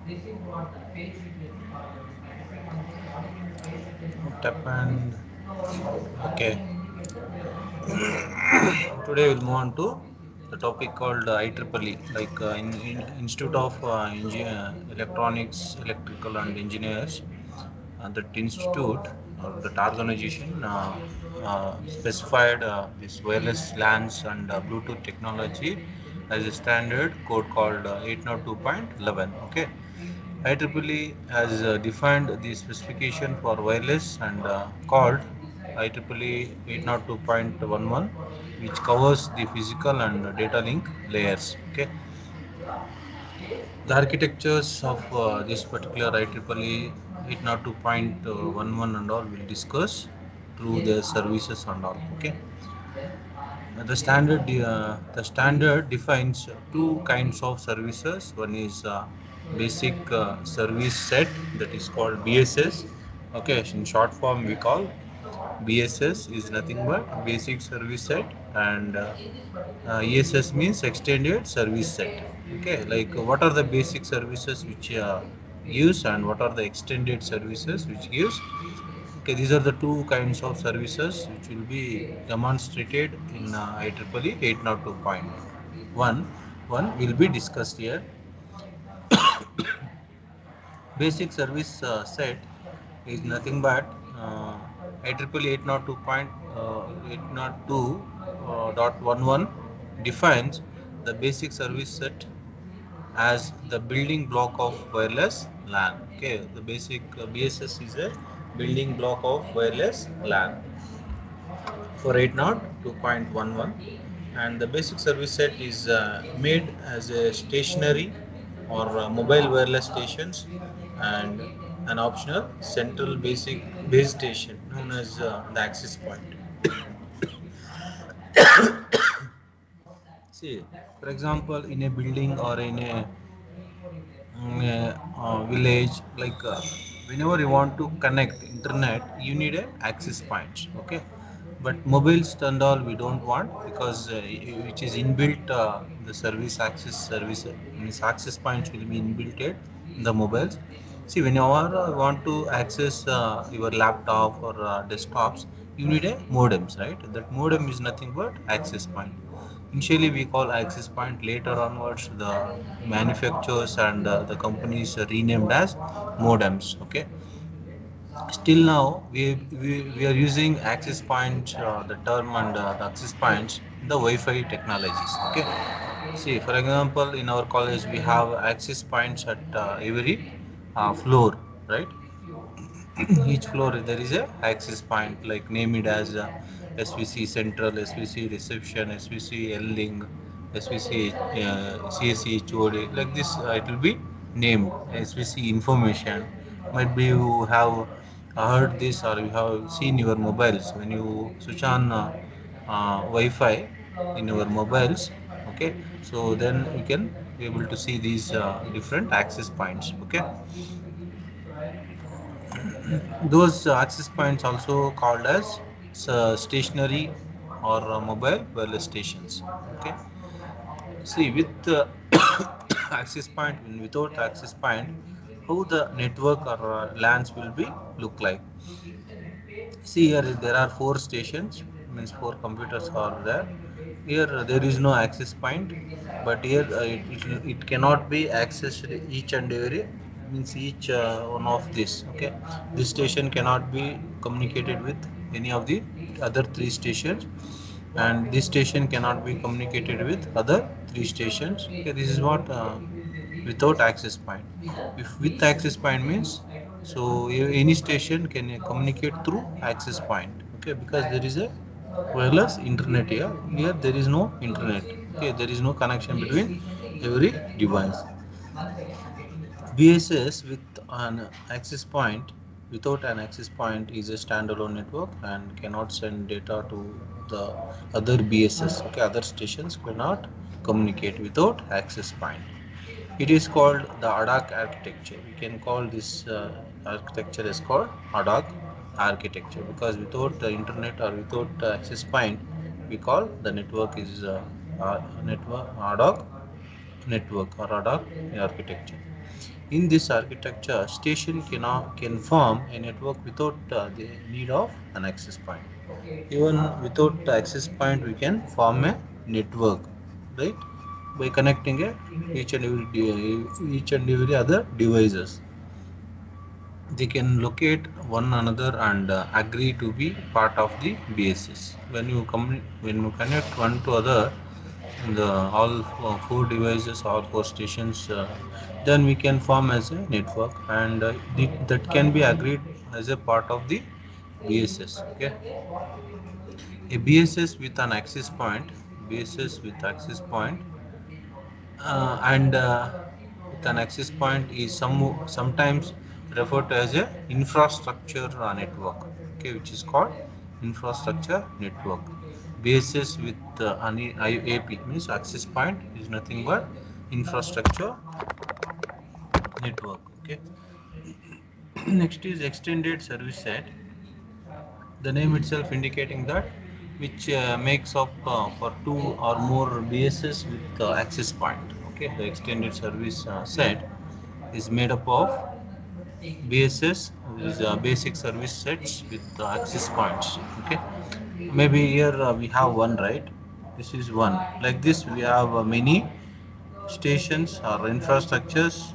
What happened? Okay. Today we'll move on to the topic called IEEE, like in Institute of Electronics, Electrical and Engineers. That institute or that organization specified this wireless LANs and Bluetooth technology as a standard code called 802.11. Okay, IEEE has defined the specification for wireless and called IEEE 802.11, which covers the physical and data link layers. Okay, the architectures of this particular IEEE 802.11 and all will discuss through their services and all. Okay, the standard defines two kinds of services. One is basic service set, that is called BSS. Okay, in short form we call BSS is nothing but basic service set, and ESS means extended service set. Okay, like what are the basic services which gives, and what are the extended services which gives. Okay, these are the two kinds of services which will be demonstrated in IEEE 802.1. One will be discussed here. Basic service set is nothing but IEEE 802.11 defines the basic service set as the building block of wireless LAN. Okay, the basic BSS is a building block of wireless LAN for 802.11, and the basic service set is made as a stationary or mobile wireless stations, and an optional central basic base station known as the access point. See, for example, in a building or in a village, like whenever you want to connect internet, you need a access point. Okay, but mobiles and all we don't want, because which is inbuilt, the service access service means access points will be inbuilt in the mobiles. See, whenever you want to access your laptop or desktops, you need a modems, right? That modem is nothing but access point. Initially, we call access point. Later onwards, the manufacturers and the companies are renamed as modems. Okay. Still now, we are using access point, the term, and the access points in the Wi-Fi technologies. Okay. See, for example, in our college, we have access points at every floor, right? Each floor there is a access point, like name it as SVC Central, SVC Reception, SVC L-Link, SVC CSE HOD, like this it will be named SVC Information. Might be you have heard this, or you have seen your mobiles when you switch on Wi-Fi in your mobiles. Okay, so then you can be able to see these different access points. Okay, those access points also called as stationary or mobile wireless stations. Okay. See, with access point and without access point, how the network or LANs will be look like. See here, there are four stations, means four computers are there. Here there is no access point, but here it cannot be accessed each and every, means each one of this. Okay, this station cannot be communicated with any of the other three stations, and this station cannot be communicated with other three stations. Okay, this is what without access point. If with access point means, so any station can communicate through access point. Okay, because there is a wireless internet here. Here there is no internet. Okay, there is no connection between every device. BSS with an access point, without an access point, is a standalone network and cannot send data to the other BSS. Okay, other stations cannot communicate without access point. It is called the ADAC architecture. We can call this architecture as called ADAC architecture, because without the internet or without access point, we call the network is network ADAC network or ADAC architecture. In this architecture, station can form a network without the need of an access point. Even without access point, we can form a network, right? By connecting each and every other devices, they can locate one another and agree to be part of the BSS. When you connect one to other, the all four devices, all four stations, then we can form as a network, and that can be agreed as a part of the BSS. Okay, a BSS with an access point, BSS with access point, and with an access point is sometimes referred to as a infrastructure network. Okay, which is called infrastructure network. BSS with an IAP means access point is nothing but infrastructure network. Okay. Next is extended service set. The name itself indicating that which makes up for two or more BSS with access point. Okay, the extended service set is made up of BSS, which is basic service sets with access points. Okay, maybe here we have one, right? This is one. Like this, we have many stations or infrastructures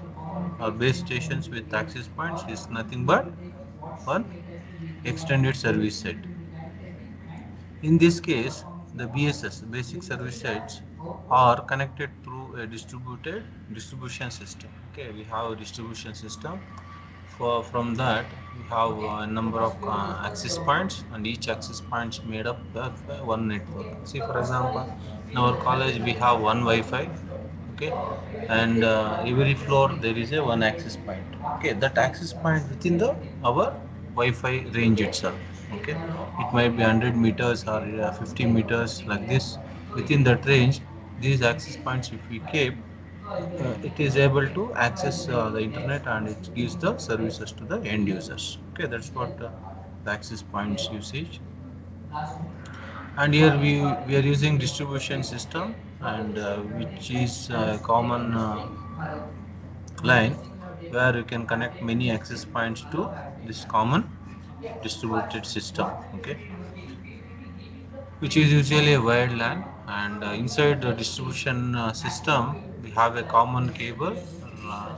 or base stations with access points is nothing but one extended service set. In this case, the BSS, basic service sets, are connected through a distributed distribution system. Okay, we have a distribution system. From that, we have a number of access points, and each access point is made up of one network. See, for example, in our college we have one Wi-Fi. Okay, and every floor there is a one access point. Okay, that access point within the our Wi-Fi range itself. Okay, it might be 100 meters or 50 meters, like this. Within that range, these access points, if we keep, it is able to access the internet, and it gives the services to the end users. Okay, that's what the access points usage. And here we are using distribution system, and which is a common line where you can connect many access points to this common distributed system. Okay, which is usually a wired LAN, and inside the distribution system we have a common cable, uh,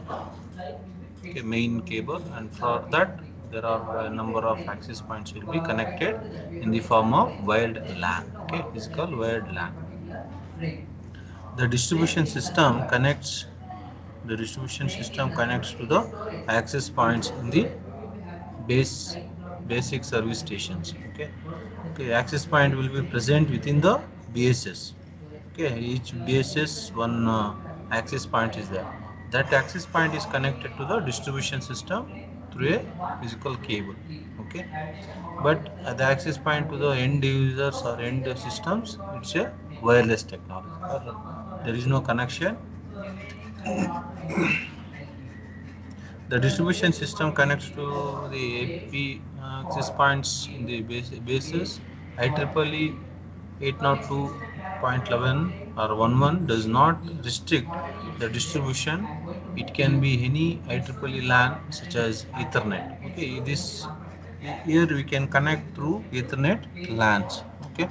okay, main cable, and for that there are a number of access points will be connected in the form of wired LAN. Okay, this is called wired LAN. The distribution system connects the distribution system connects to the access points in the base basic service stations. Okay, okay, access point will be present within the BSS. Okay, each BSS one access point is there. That access point is connected to the distribution system through a physical cable. Okay, but the access point to the end users or end systems, it's a wireless technology. There is no connection. The distribution system connects to the AP access points in the bases. IEEE 802.11 or 11 does not restrict the distribution. It can be any IEEE LAN such as Ethernet. Okay, this here we can connect through Ethernet LANs. Okay,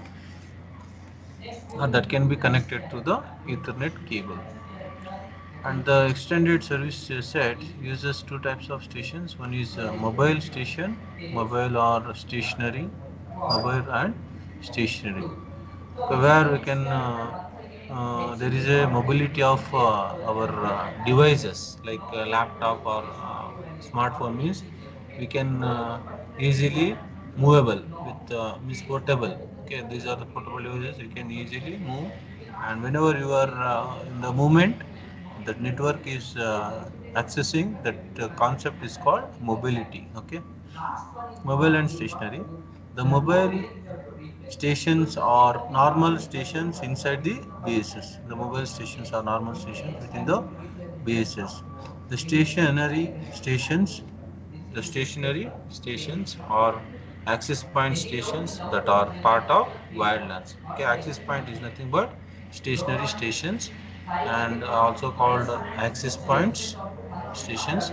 that can be connected to the Ethernet cable. And the extended service set uses two types of stations. One is mobile station, mobile or stationary, mobile and stationary. So where we can, there is a mobility of our devices like laptop or smartphone means we can easily movable with means portable. Okay, these are the portable devices you can easily move, and whenever you are in the movement, the network is accessing that concept is called mobility. Okay, mobile and stationary. The mobile stations are normal stations inside the BSS. The mobile stations are normal stations within the BSS. The stationary stations are access point stations that are part of wired LANs. Okay, access point is nothing but stationary stations, and also called access points. stations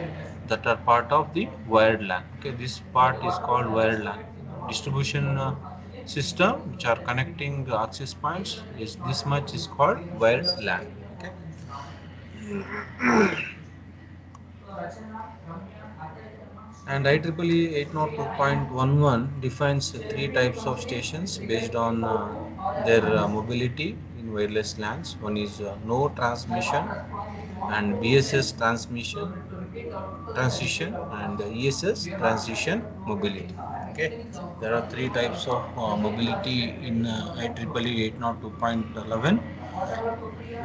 that are part of the wired LAN. Okay, this part is called wired LAN. Distribution system which are connecting the access points is this much is called wired LAN. Okay. And IEEE 802.11 defines three types of stations based on their mobility in wireless LANs. One is no transmission and BSS transmission transition and ESS transition mobility. Okay, there are three types of mobility in IEEE 802.11.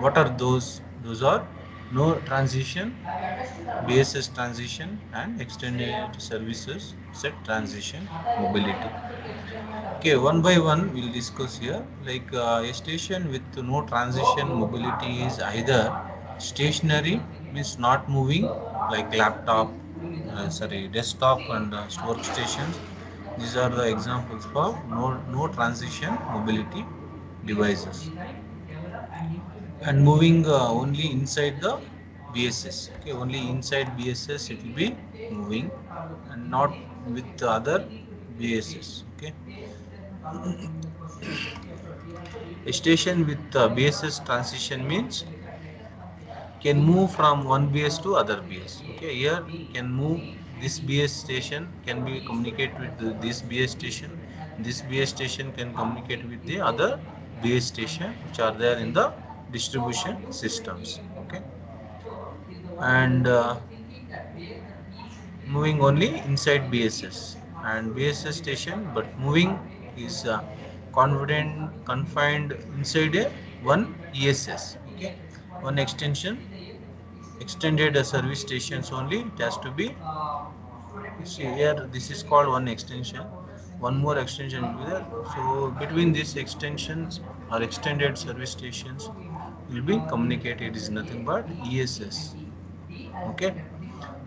What are those? Those are no transition, BSS transition, and extended services set transition mobility. Okay, one by one we'll discuss here. Like a station with no transition mobility is either stationary, means not moving, like laptop, desktop and workstations. These are the examples for no transition mobility devices. And moving only inside the BSS. Okay, only inside BSS it will be moving, and not with the other BSS. Okay, a station with BSS transition means can move from one BS to other BS. Okay, here can move, this BS station can be communicate with this BS station. This BS station can communicate with the other BS station which are there in the distribution systems. Okay, and moving only inside BSS and BSS station, but moving is confident confined inside a one ESS. Okay, one extension, extended service stations only. It has to be, see here, this is called one extension. One more extension will be there. So between these extensions or extended service stations will be communicated is nothing but ESS. Okay.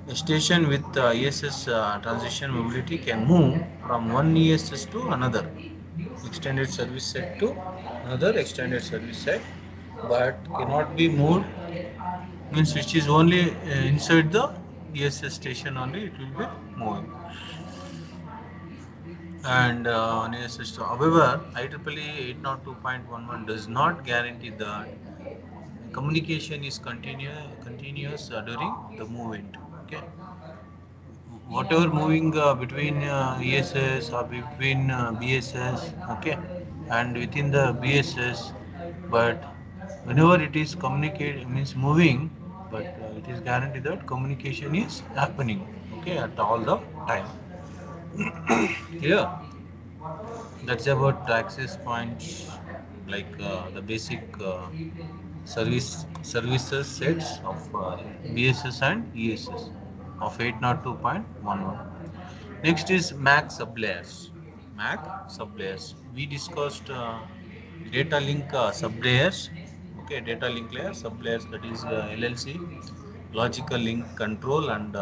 A station with ESS transition mobility can move from one ESS to another extended service set to another extended service set, but cannot be moved, means which is only inside the ESS station only it will be moving. And on ESS, however, IEEE 802.11 does not guarantee that communication is continuous during the movement. Okay, whatever moving between ESS or between BSS, okay, and within the BSS, but whenever it is communicate means moving, but it is guaranteed that communication is happening, okay, at all the time. Yeah, that's about access points, like the basic services sets of BSS and ESS of 802.11. Next is MAC sublayers. MAC sublayers. We discussed data link sublayers. Okay, data link layer sublayers, that is LLC, logical link control, and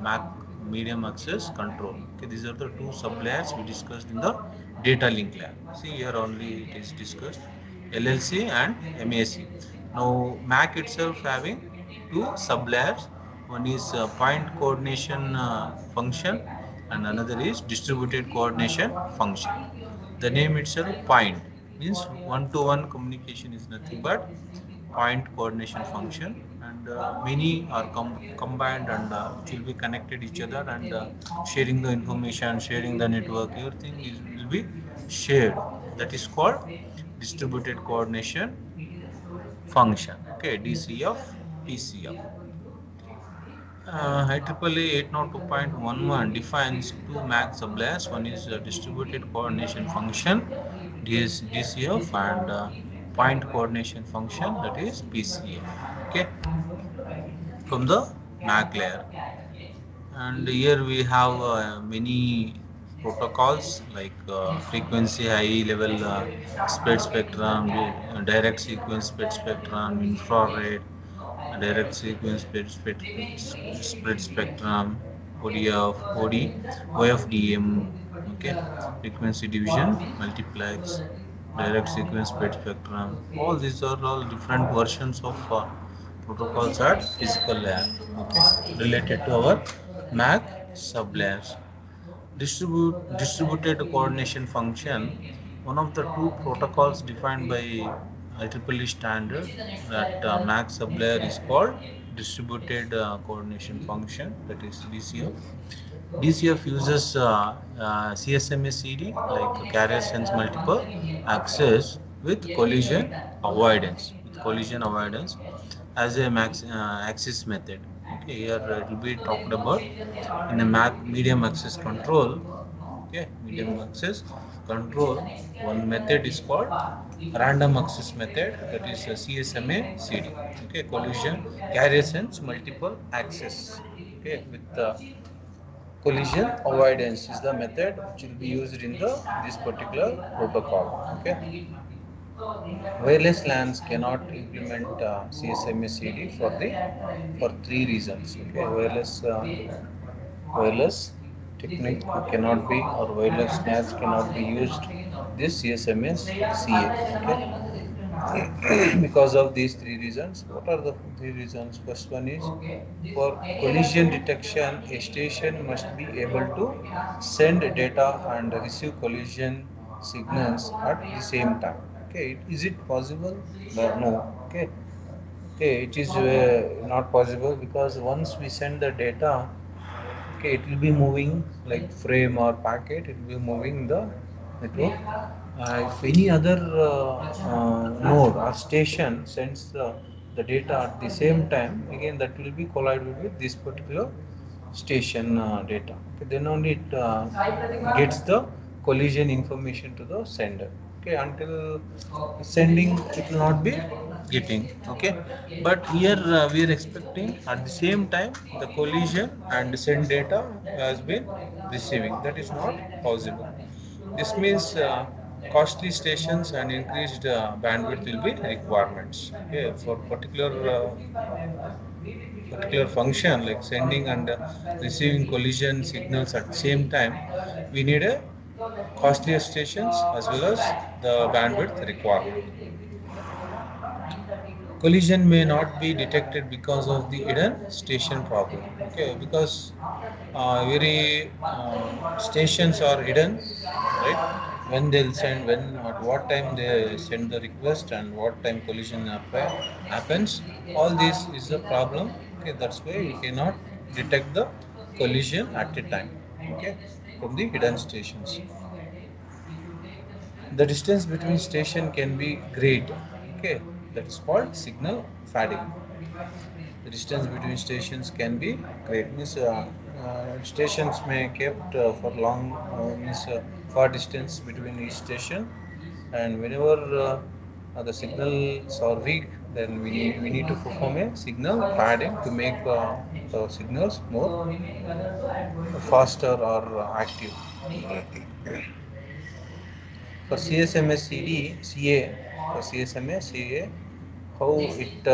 MAC medium access control. Okay, these are the two sublayers we discussed in the data link layer. See here only it is discussed LLC and MAC. Now MAC itself having two sublayers. One is point coordination function and another is distributed coordination function. The name itself point means one-to-one communication is nothing but point coordination function, and many are combined and it will be connected each other, and sharing the information, sharing the network, everything will be shared. That is called distributed coordination function. Okay, DCF, TCF. IEEE 802.11 defines two MAC sublayers. One is distributed coordination function, DCF, and point coordination function, that is PCF. Okay, from the MAC layer. And here we have many protocols like frequency high level spread spectrum, direct sequence spread spectrum, infrared, direct sequence spread spectrum, ODF, OD, OFDM, okay, frequency division, multiplex, direct sequence spread spectrum. All these are all different versions of protocols at physical layer, okay, related to our MAC sublayers. Distributed coordination function, one of the two protocols defined by IEEE standard that MAC sublayer is called distributed coordination function, that is DCF. DCF uses CSMA CD like carrier sense multiple access with collision avoidance. With collision avoidance as a axis method. Okay, here it will be talked about in a medium access control. Okay, medium access control. One method is called random access method, that is CSMA CD. Okay, collision carrier sense multiple access. Okay, with collision avoidance is the method which will be used in this particular protocol. Okay, wireless LANs cannot implement CSMA CD for three reasons. Okay, wireless technique cannot be, or wireless NAS cannot be used this CSMA CA. Okay, because of these three reasons. What are the three reasons? First one is, for collision detection, a station must be able to send data and receive collision signals at the same time. Okay, is it possible? No. Okay, it is not possible, because once we send the data, okay, it will be moving like frame or packet, it will be moving the network. If any other node or station sends the data at the same time, again that will be collided with this particular station data. Okay, then only it gets the collision information to the sender. Okay, until sending it will not be getting. Okay, but here we are expecting at the same time the collision and send data has been receiving. That is not possible. This means costly stations and increased bandwidth will be requirements. Okay, for particular function like sending and receiving collision signals at the same time, we need a costlier stations as well as the bandwidth requirement. Collision may not be detected because of the hidden station problem. Okay, because very stations are hidden, right? When they'll send, when at what time they send the request and what time collision happens, all this is the problem. Okay, that's why we cannot detect the collision at a time. Okay, from the hidden stations. The distance between station can be great. Okay, that is called signal fatigue. The distance between stations can be great. Means stations may kept for long, means far distance between each station, and whenever the signals are weak, then we need to perform a signal padding to make the signals more faster or active. For CSMS CD, CA, for CSMS CA, how it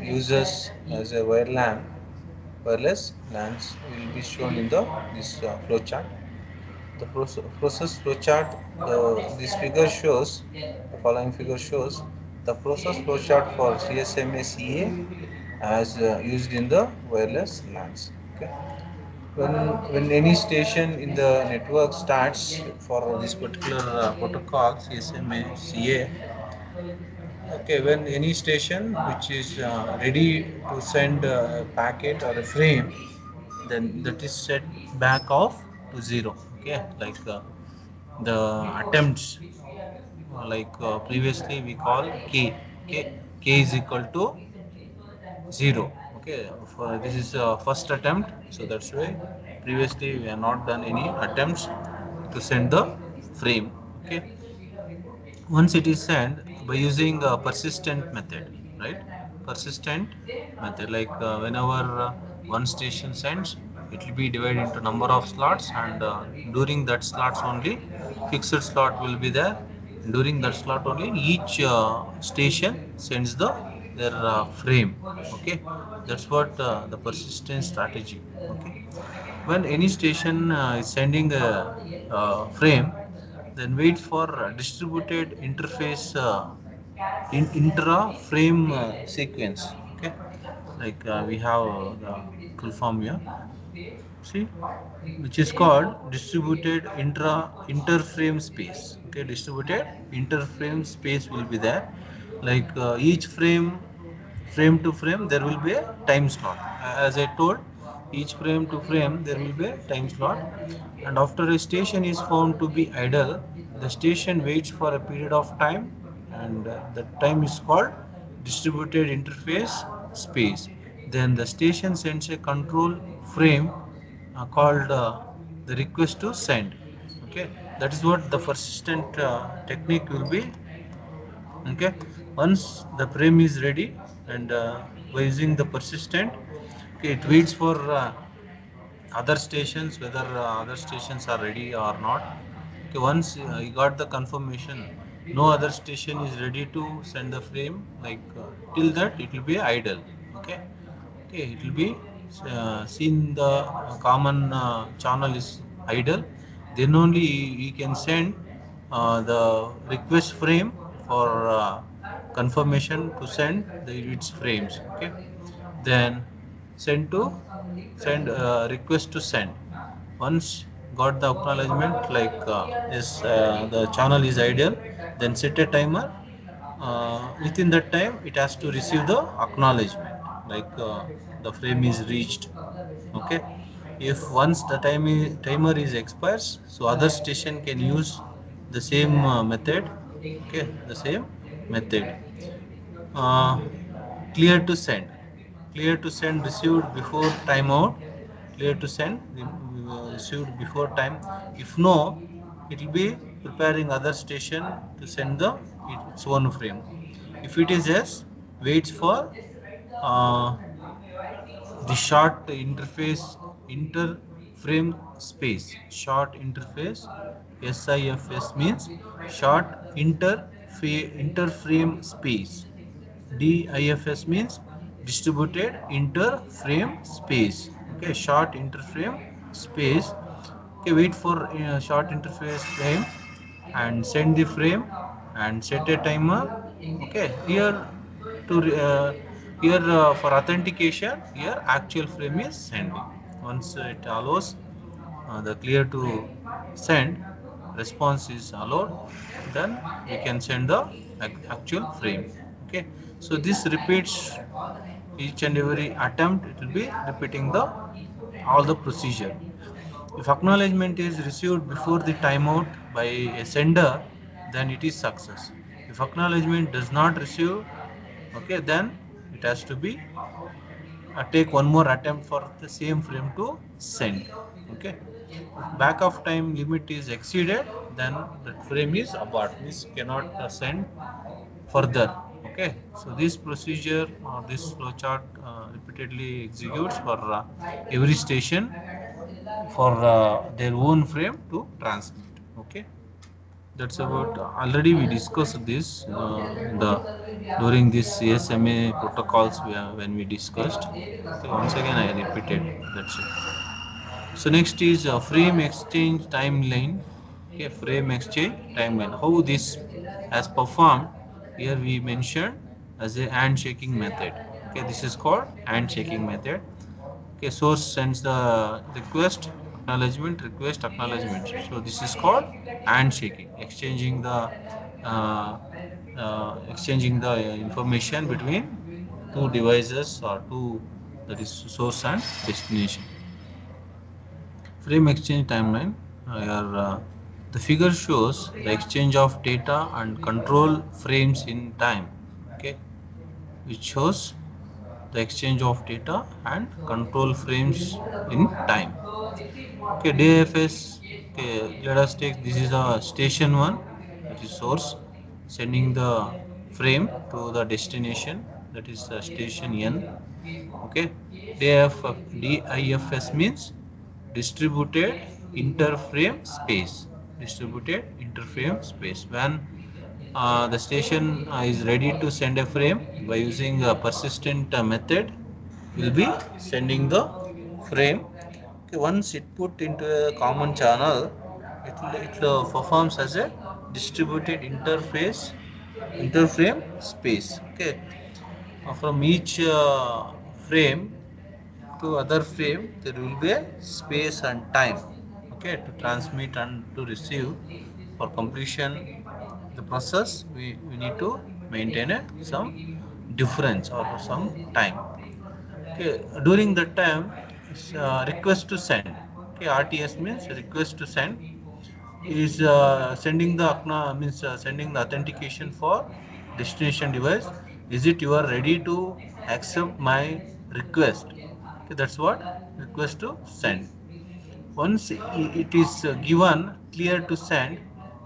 uses as a wireless LANs will be shown in this flow chart. The process flow chart, this figure shows, the following figure shows the process flow chart for CSMA CA as used in the wireless LANs. Okay. When any station in the network starts for this particular protocol CSMA CA, okay, when any station which is ready to send a packet or a frame, then that is set back off to zero. Okay, like the attempts, previously we call k. Okay, k is equal to zero. Okay, for this is first attempt, so that's why previously we have not done any attempts to send the frame. Okay, once it is sent by using a persistent method, right? Persistent method, like whenever one station sends, it will be divided into number of slots, and during that slots only fixed slot will be there. During that slot only each station sends their frame. Okay, that's what the persistent strategy. Okay, when any station is sending a frame, then wait for distributed interface intra frame sequence. Okay, like we have the full form here, see, which is called distributed interframe space. Okay, distributed interframe space will be there, like each frame to frame there will be a time slot. As I told, each frame to frame there will be a time slot, and after a station is found to be idle, the station waits for a period of time, and that time is called distributed interface space. Then the station sends a control frame called the request to send. Okay, that is what the persistent technique will be. Okay, once the frame is ready, and by using the persistent, okay, it waits for other stations, whether other stations are ready or not. Okay, once you got the confirmation no other station is ready to send the frame, like till that it will be idle. Okay, okay, it will be seen the common channel is idle, then only we can send the request frame for confirmation to send its frames. Okay, then send to send request to send. Once got the acknowledgement, like is the channel is ideal, then set a timer. Within that time it has to receive the acknowledgement, like the frame is reached. Okay, if once the timer is expires, so other station can use the same method. Okay, the same method. uh, Clear to send, clear to send received before timeout, clear to send received before time. If no, it will be preparing other station to send the its own frame. If it is yes, waits for uh, the short interframe space. Short interface, SIFS means short interframe space. DIFS means distributed interframe space. Okay, short interframe space. Okay, wait for short interface frame and send the frame and set a timer. Okay, here to here for authentication, here actual frame is sending. Once it allows the clear to send response is allowed, then we can send the actual frame. Okay, so this repeats each and every attempt, it will be repeating the all the procedure. If acknowledgement is received before the timeout by a sender, then it is success. If acknowledgement does not receive, okay, then it has to be take one more attempt for the same frame to send. Okay, if back of time limit is exceeded, then that frame is abort, this cannot send further. Okay, so this procedure or this flowchart repeatedly executes for every station for their own frame to transmit. Okay, that's about already we discussed this the during this CSMA protocols when we discussed. Okay, once again I repeated, that's it. So next is frame exchange timeline. Okay, frame exchange timeline. How this has performed? Here we mentioned as a handshaking method. Okay, this is called handshaking method. Okay, source sends the request, acknowledgement, request, acknowledgement. So this is called handshaking, exchanging the information between two devices or two, that is source and destination. Frame exchange timeline. Here, the figure shows the exchange of data and control frames in time. Okay, which shows the exchange of data and control frames in time. Okay, DFS. Okay, let us take this is a station one, that is source, sending the frame to the destination, that is station N. Okay, DIFS means distributed interframe space. Distributed interframe space. When the station is ready to send a frame by using a persistent method, will be sending the frame. Okay, once it put into a common channel, it performs as a distributed interframe space. Okay, from each frame to other frame, there will be a space and time, okay, to transmit and to receive. For completion the process, we need to maintain a some difference or some time. Okay, during that time, request to send. Okay, RTS means request to send is sending the means sending the authentication for destination device. Is it you are ready to accept my request? Okay, that's what request to send. Once it is given clear to send,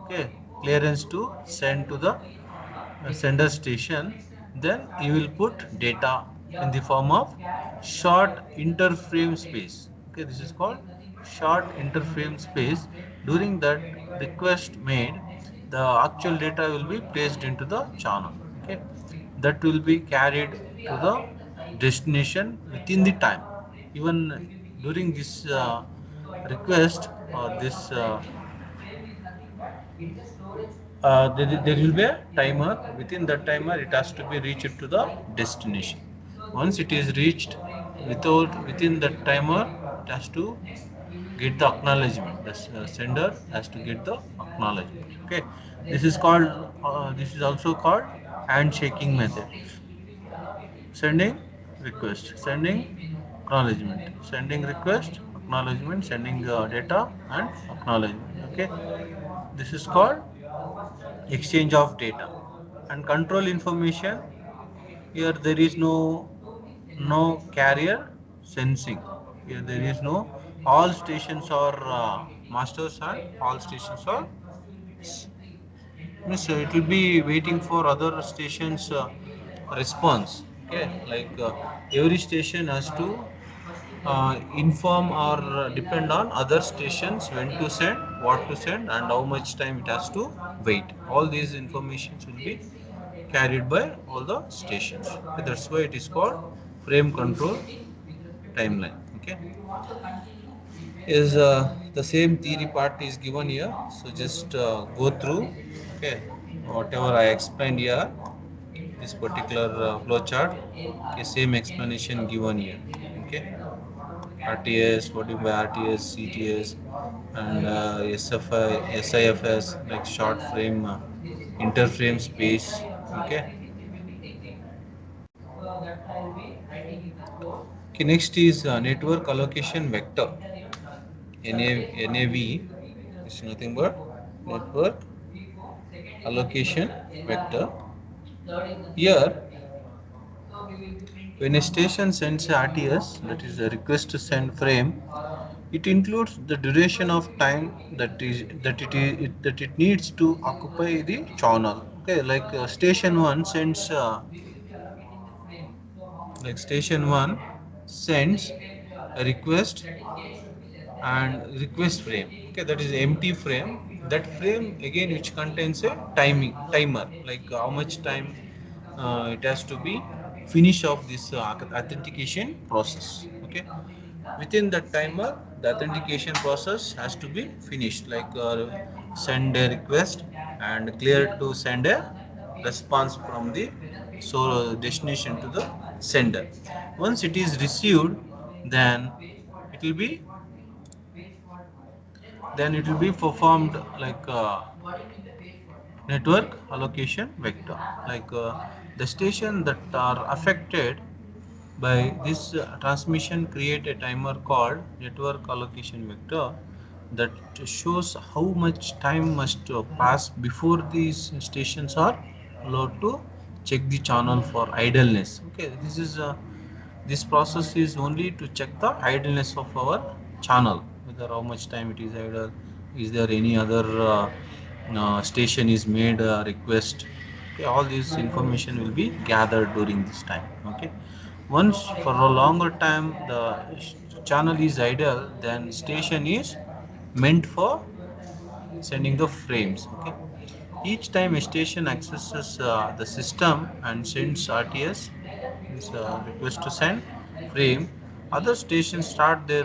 okay, clearance to send to the sender station, then you will put data in the form of short interframe space. Okay, this is called short interframe space. During that request made, the actual data will be placed into the channel. Okay, that will be carried to the destination within the time. Even during this request or this there will be a timer. Within that timer, it has to be reached to the destination. Once it is reached, within that timer, it has to get the acknowledgement. The sender has to get the acknowledgement. Okay, this is called. This is also called handshaking method. Sending request, sending acknowledgement, sending request, acknowledgement, sending data and acknowledgement. Okay, this is called exchange of data and control information. Here there is no carrier sensing. Here there is no, all stations are masters and all stations are means it will be waiting for other stations response. Okay, like every station has to inform or depend on other stations when to send, what to send, and how much time it has to wait. All these informations will be carried by all the stations. Okay, that's why it is called frame control timeline. Okay, is the same theory part is given here. So just go through. Okay, whatever I explained here, this particular flow chart. Okay, same explanation given here. Okay. RTS, what do you by RTS, CTS, and SFI, SIFS, like short frame, interframe space. Okay. Okay. Next is network allocation vector. NAV is nothing but network allocation vector. Here, when a station sends RTS, that is a request to send frame, it includes the duration of time that it needs to occupy the channel. Okay, like station one sends station one sends a request and request frame. Okay, that is empty frame. That frame again which contains a timer, like how much time it has to be finish of this authentication process. Okay, within that timer the authentication process has to be finished, like send a request and clear to send a response from the destination to the sender. Once it is received, then it will be performed like network allocation vector, like the station that are affected by this transmission create a timer called network allocation vector that shows how much time must pass before these stations are allowed to check the channel for idleness. Okay, this process is only to check the idleness of our channel, whether how much time it is idle, is there any other station is made request. Okay, all this information will be gathered during this time. Okay, once for a longer time the channel is idle, then station is meant for sending the frames. Okay, each time a station accesses the system and sends RTS, means request to send frame, other stations start their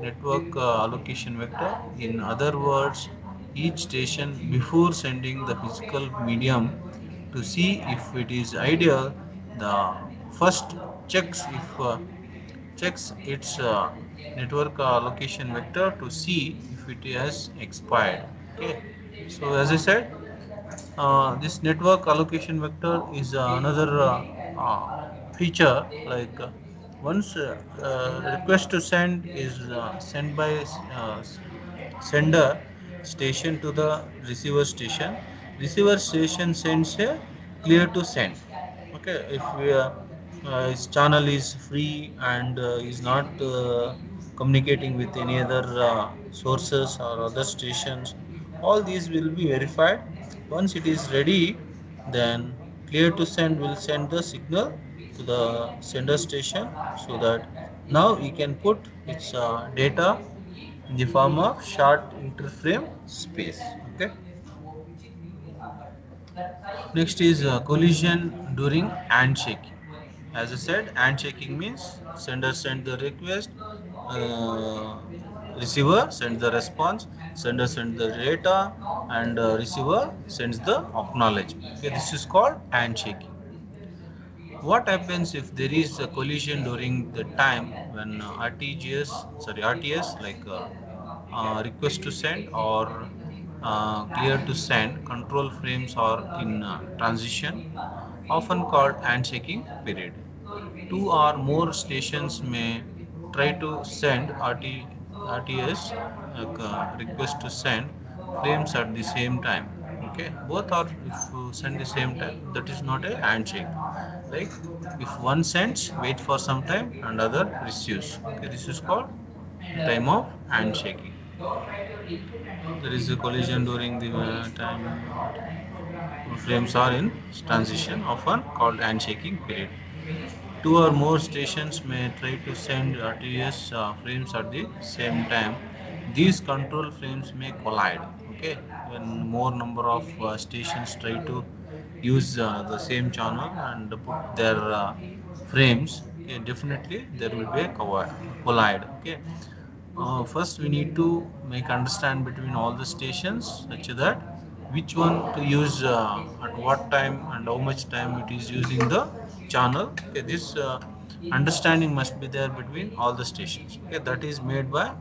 network allocation vector. In other words, each station before sending the physical medium to see if it is ideal, the first checks its network location vector to see if it has expired. Okay, so as I said, this network allocation vector is another feature. Like once request to send is sent by sender station to the receiver station sends a clear to send. Okay, if his channel is free and is not communicating with any other sources or other stations, all these will be verified. Once it is ready, then clear to send will send the signal to the sender station, so that now he can put its data in the form of short interframe space. Okay, next is collision during handshaking. As I said, handshaking means sender send the request, uh, receiver sends the response, sender sends the data, and receiver sends the acknowledgement. Okay, this is called handshaking. What happens if there is a collision during the time when RTS, like request to send or clear to send control frames are in transition, often called handshaking period. Two or more stations may try to send RTS, like, request to send frames at the same time. Okay, both are if you send the same time, that is not a handshake. Like if one sends, wait for some time, and other receives. Okay, this is called time of handshaking. There is a collision during the time frames are in transition, often called handshaking period. Two or more stations may try to send RTS frames at the same time. These control frames may collide. Okay, when more number of stations try to use the same channel and put their frames, okay, definitely there will be a collide. Okay, first we need to make understand between all the stations such that which one to use at what time and how much time it is using the channel. Okay, this understanding must be there between all the stations. Okay, that is made by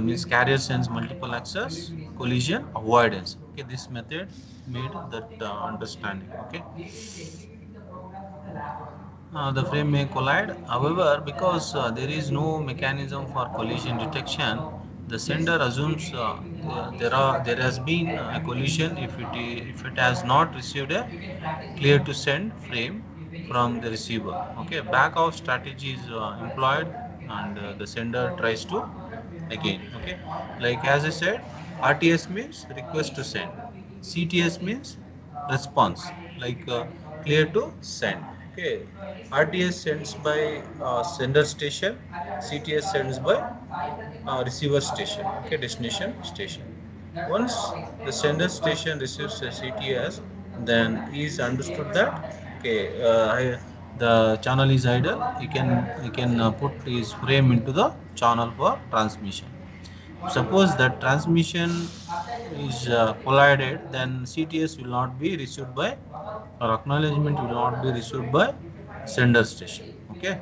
means carrier sends multiple access collision avoidance. Okay, this method made that understanding. Okay, the frame may collide. However, because there is no mechanism for collision detection, the sender assumes there has been a collision if it has not received a clear to send frame from the receiver. Okay, back off strategy is employed, and the sender tries to again. Okay, like as I said, RTS means request to send, CTS means response, like clear to send. Okay, RTS sends by sender station, CTS sends by receiver station. Okay, destination station. Once the sender station receives a CTS, then is understood that okay, the channel is idle. He can put his frame into the channel for transmission. Suppose that transmission is collided, then CTS will not be received by, or acknowledgement will not be received by sender station. Okay,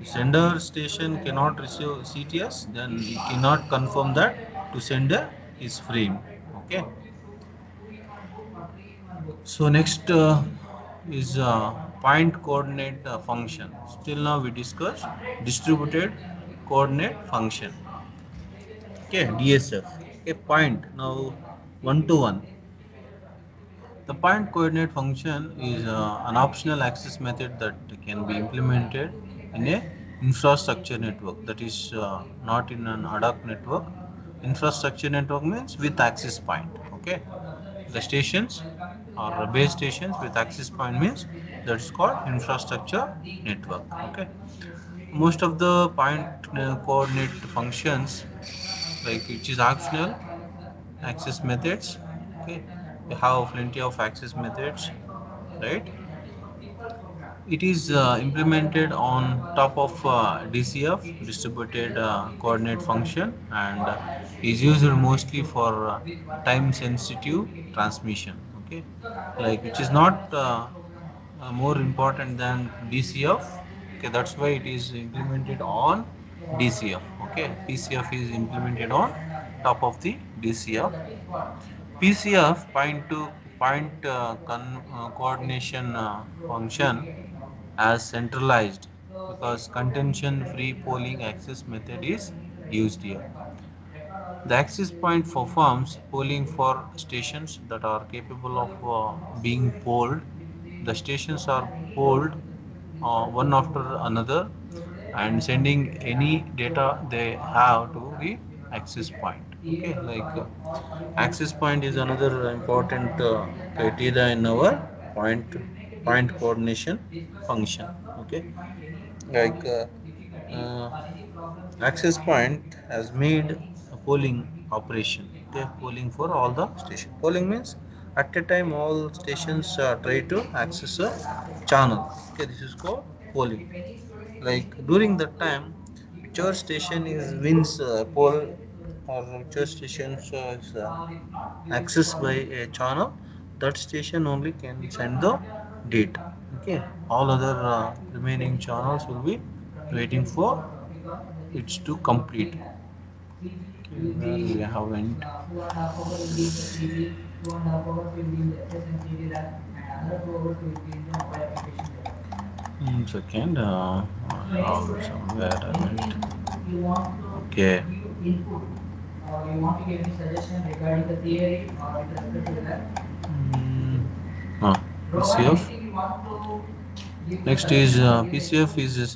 if sender station cannot receive CTS, then it cannot confirm that to sender is frame. Okay, so next is point coordinate function. Still now we discuss distributed coordinate function. Okay, DSF. Okay, point now one to one. The point coordinate function is an optional access method that can be implemented in a infrastructure network, that is not in an ad hoc network. Infrastructure network means with access point. Okay, the stations or base stations with access point means that is called infrastructure network. Okay, most of the point coordinate functions, like which is optional access methods. Okay, we have plenty of access methods, right? It is implemented on top of DCF, distributed coordinate function, and is used mostly for time sensitive transmission. Okay, like which is not more important than DCF. Okay, that's why it is implemented on DCF. Okay, PCF is implemented on top of the DCF. PCF point to point coordination function as centralized because contention free polling access method is used here. The access point performs polling for stations that are capable of being polled. The stations are polled one after another and sending any data they have to the access point. Okay, like access point is another important criteria in our point coordination function. Okay, like access point has made a polling operation. Okay, polling for all the station. Polling means at a time all stations try to access a channel. Okay, this is called polling. Like during that time, whichever station is wins poll or whichever station is accessed by a channel, that station only can send the data. Okay, all other remaining channels will be waiting for it's to complete. Okay, where we have went. Second, somewhere I went. Okay. Mm, PCF. Next is PCF is a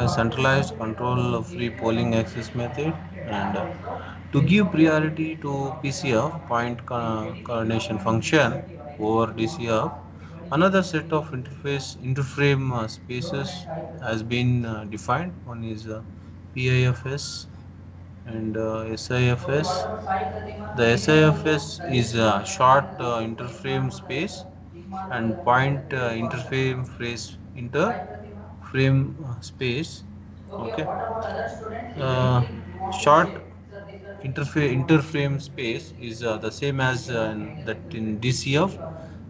centralized control free polling access method, and to give priority to PCF point coordination function over DCF, another set of interframe spaces has been defined. One is PIFS and SIFS. The SIFS is a short interframe space and point interframe space. Okay. Short interframe space is the same as that in DCF,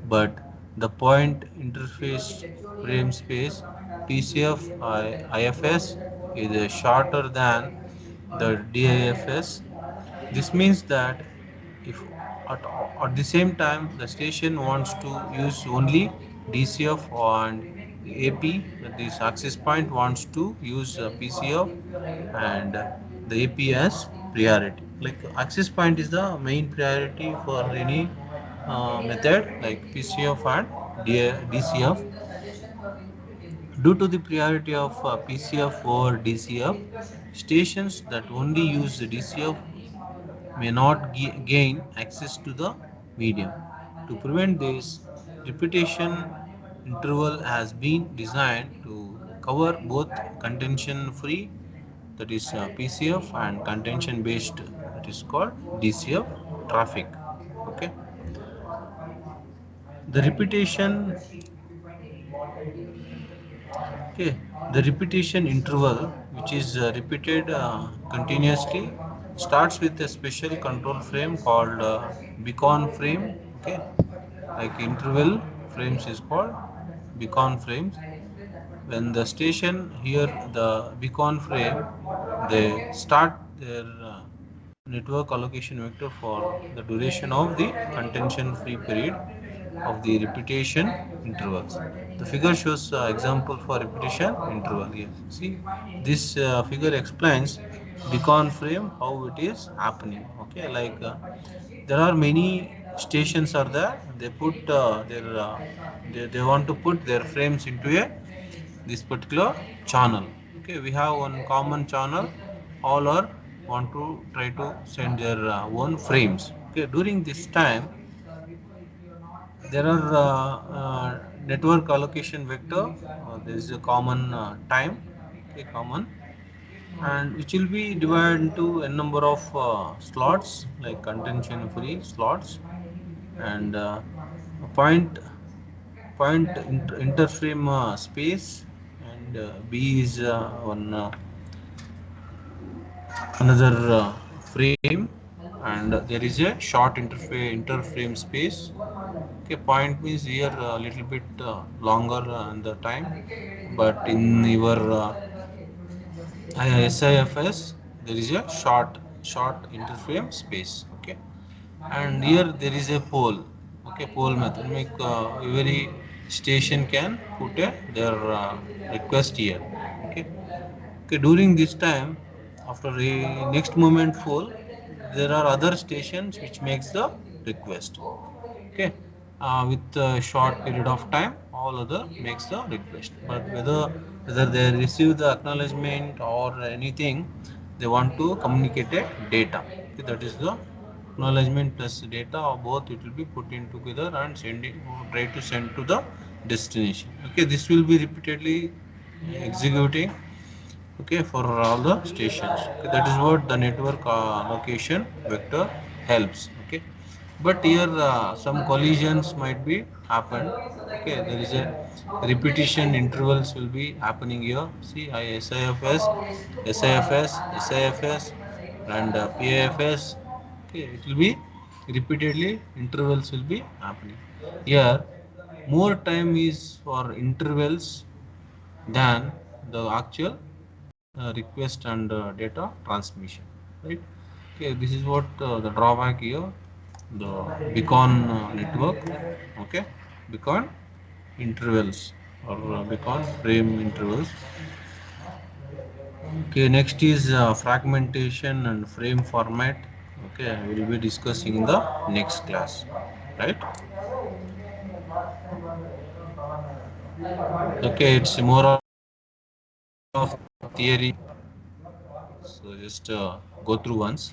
but the point interface frame space PCF IFS is shorter than the DIFS. This means that if at, at the same time the station wants to use only DCF and AP, that is access point wants to use PCF and the AP as priority. Like access point is the main priority for any method like PCF and DCF. Due to the priority of PCF over DCF, stations that only use the DCF may not gain access to the medium. To prevent this, repetition interval has been designed to cover both contention free, that is PCF, and contention based, that is called DCF traffic. Okay, the repetition. Okay, the repetition interval, which is repeated continuously, starts with a special control frame called beacon frame. Okay, like interval frames is called beacon frames. When the station hear the beacon frame, they start their network allocation vector for the duration of the contention free period of the repetition intervals. The figure shows example for repetition interval here. See, this figure explains beacon frame how it is happening. Okay, like there are many stations are there. They put they want to put their frames into a this particular channel. Okay, we have one common channel. All are want to try to send their own frames. Okay, during this time there are network allocation vector. There is a common time, okay, common, and which will be divided into a number of slots like contention free slots and point interframe space, and B is one another frame, and there is a short interframe space. Okay, point means here a little bit longer in the time, but in your SIFS there is a short interframe space. Okay, and here there is a pole. Okay, pole method make every station can put their request here. Okay. Okay, during this time, after a next moment fall, there are other stations which makes the request. Okay, with a short period of time, all other makes the request. But whether they receive the acknowledgement or anything, they want to communicate a data. Okay, that is the acknowledgement plus data, or both it will be put in together and try to send to the destination. Okay, this will be repeatedly executing, okay, for all the stations. Okay, that is what the network location vector helps. Okay, but here some collisions might be happen. Okay, there is a repetition intervals will be happening here. See, SIFS, SIFS, SIFS, and PAFS. Okay, it will be repeatedly intervals will be happening here. More time is for intervals than the actual request and data transmission, right? Okay, this is what the drawback here, the beacon network. Okay, beacon intervals or beacon frame intervals. Okay, next is fragmentation and frame format. Okay, we will be discussing in the next class, right? Okay, it's more of theory, so just go through once.